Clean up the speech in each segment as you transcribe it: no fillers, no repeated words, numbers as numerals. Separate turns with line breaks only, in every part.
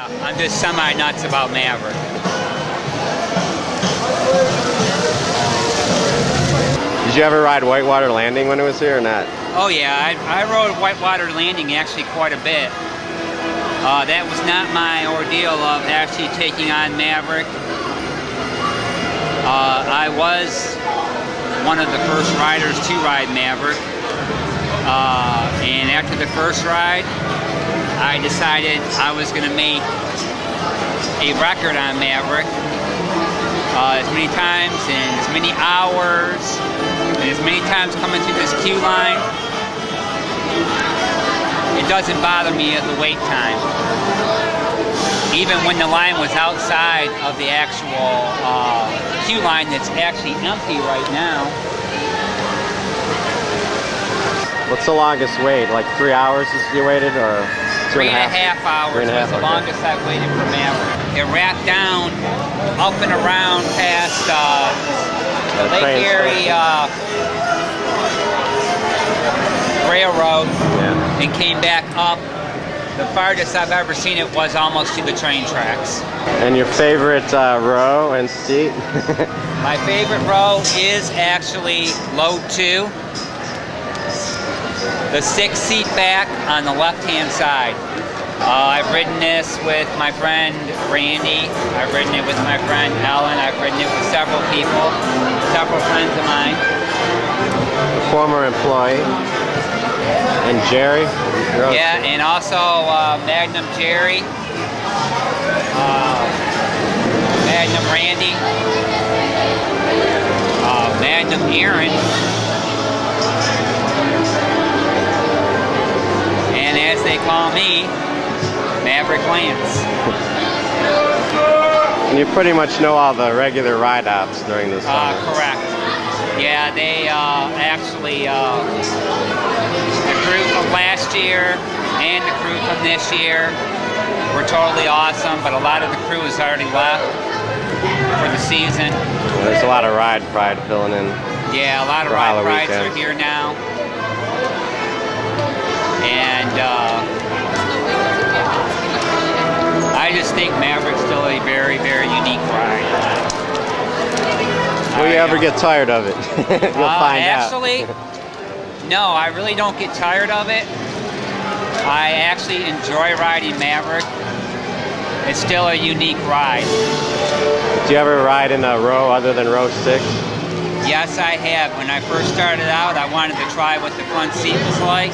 Yeah, I'm just semi-nuts about Maverick.
Did you ever ride Whitewater Landing when it was here or not?
Oh yeah, I rode Whitewater Landing actually quite a bit. That was not my ordeal of actually taking on Maverick. I was one of the first riders to ride Maverick. And after the first ride, I decided I was going to make a record on Maverick. As many times and as many hours and as many times coming through this queue line, it doesn't bother me at the wait time. Even when the line was outside of the actual queue line that's actually empty right now.
What's the longest wait? Like 3 hours you waited, or
3.5 hours was the longest I've waited for Maverick. It wrapped down up and around past the Lake Erie Railroad and came back up. The farthest I've ever seen it was almost to the train tracks.
And your favorite row and seat?
My favorite row is actually low 2. The 6th seat back on the left-hand side. I've ridden this with my friend Randy. I've ridden it with my friend Ellen. I've ridden it with several people, several friends of mine.
A former employee. And Jerry?
Yeah, and also Magnum Jerry, Magnum Randy, Magnum Aaron, and as they call me, Maverick Lance.
And you pretty much know all the regular ride-outs during the summer.
Correct. Yeah, they actually, the crew from last year and the crew from this year were totally awesome, but a lot of the crew has already left for the season.
Well, there's a lot of ride pride filling in.
Yeah, a lot of ride prides are here now. And I just think Maverick's still a very, very unique ride.
Will you ever get tired of it? You'll find
actually,
out.
No, I really don't get tired of it. I actually enjoy riding Maverick. It's still a unique ride.
Did you ever ride in a row other than row 6?
Yes, I have. When I first started out, I wanted to try what the front seat was like.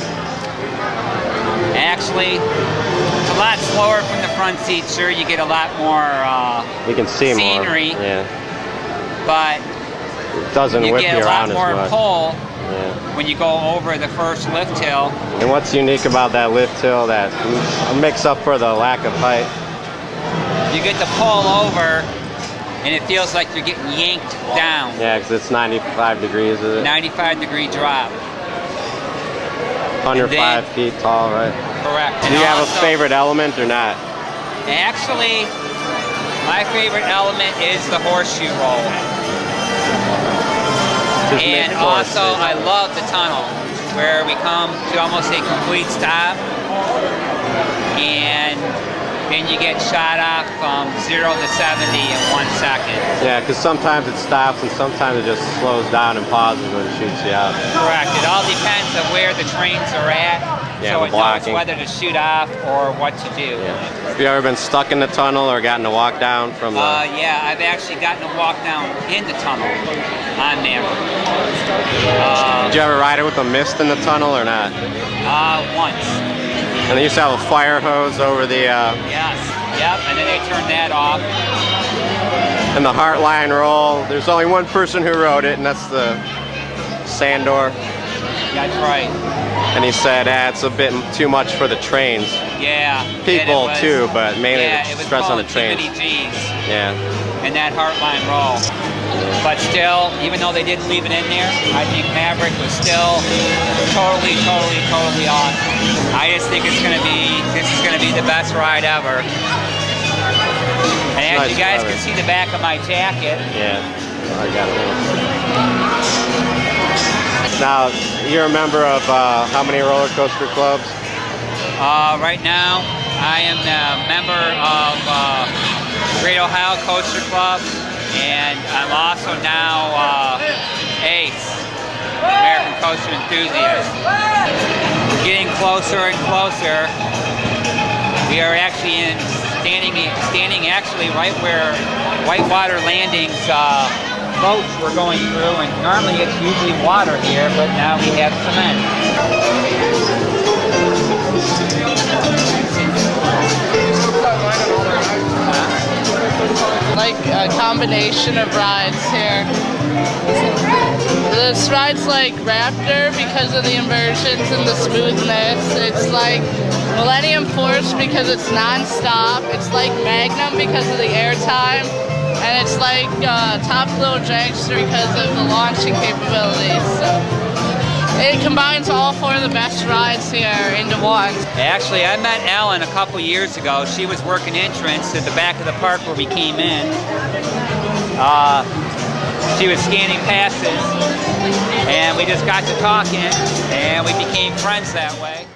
Actually, it's a lot slower from the front seat. Sure, you get a lot more
you can see
scenery.
More. Yeah.
But
it doesn't whip you around as much.
You get a lot more pull
Yeah.
when you go over the first lift hill.
And what's unique about that lift hill that makes up for the lack of height?
You get to pull over, and it feels like you're getting yanked down.
Yeah, because it's 95 degrees, is it?
95-degree drop.
105 feet tall, right?
Correct.
Do you have a favorite element or not?
Actually, my favorite element is the horseshoe roll. And also, I love the tunnel, where we come to almost a complete stop, and then you get shot off from 0 to 70 in 1 second.
Yeah, because sometimes it stops and sometimes it just slows down and pauses when it shoots you out.
Correct. It all depends on where the trains are at,
yeah,
so it knows whether to shoot off or what to do.
Yeah. Have you ever been stuck in the tunnel or gotten to walk down from the...
Yeah, I've actually gotten to walk down in the tunnel on Maverick.
Did you ever ride it with a mist in the tunnel or not?
Once.
And they used to have a fire hose over the...
Yes, yep, and then they turned that off.
And the Heartline roll, there's only one person who rode it, and that's the Sandor.
That's right.
And he said, it's a bit too much for the trains.
Yeah.
People too, but mainly the stress on the trains.
G's.
Yeah.
And that Heartline roll. But still, even though they didn't leave it in there, I think Maverick was still totally awesome. I just think this is going to be the best ride ever. And as you guys can see the back of my jacket.
Yeah, I got it. Now, you're a member of how many roller coaster clubs?
Right now, I am a member of Great Ohio Coaster Club, and I'm also now ACE, American Coaster Enthusiast. We're getting closer and closer. We are actually standing actually right where Whitewater Landing's boats were going through, and normally it's usually water here, but now we have cement.
Like a combination of rides here. This ride's like Raptor because of the inversions and the smoothness. It's like Millennium Force because it's non-stop. It's like Magnum because of the airtime. And it's like Top Thrill Dragster because of the launching capabilities. So it combines all four of the best rides here into one.
Actually, I met Ellen a couple years ago. She was working entrance at the back of the park where we came in. She was scanning passes, and we just got to talking, and we became friends that way.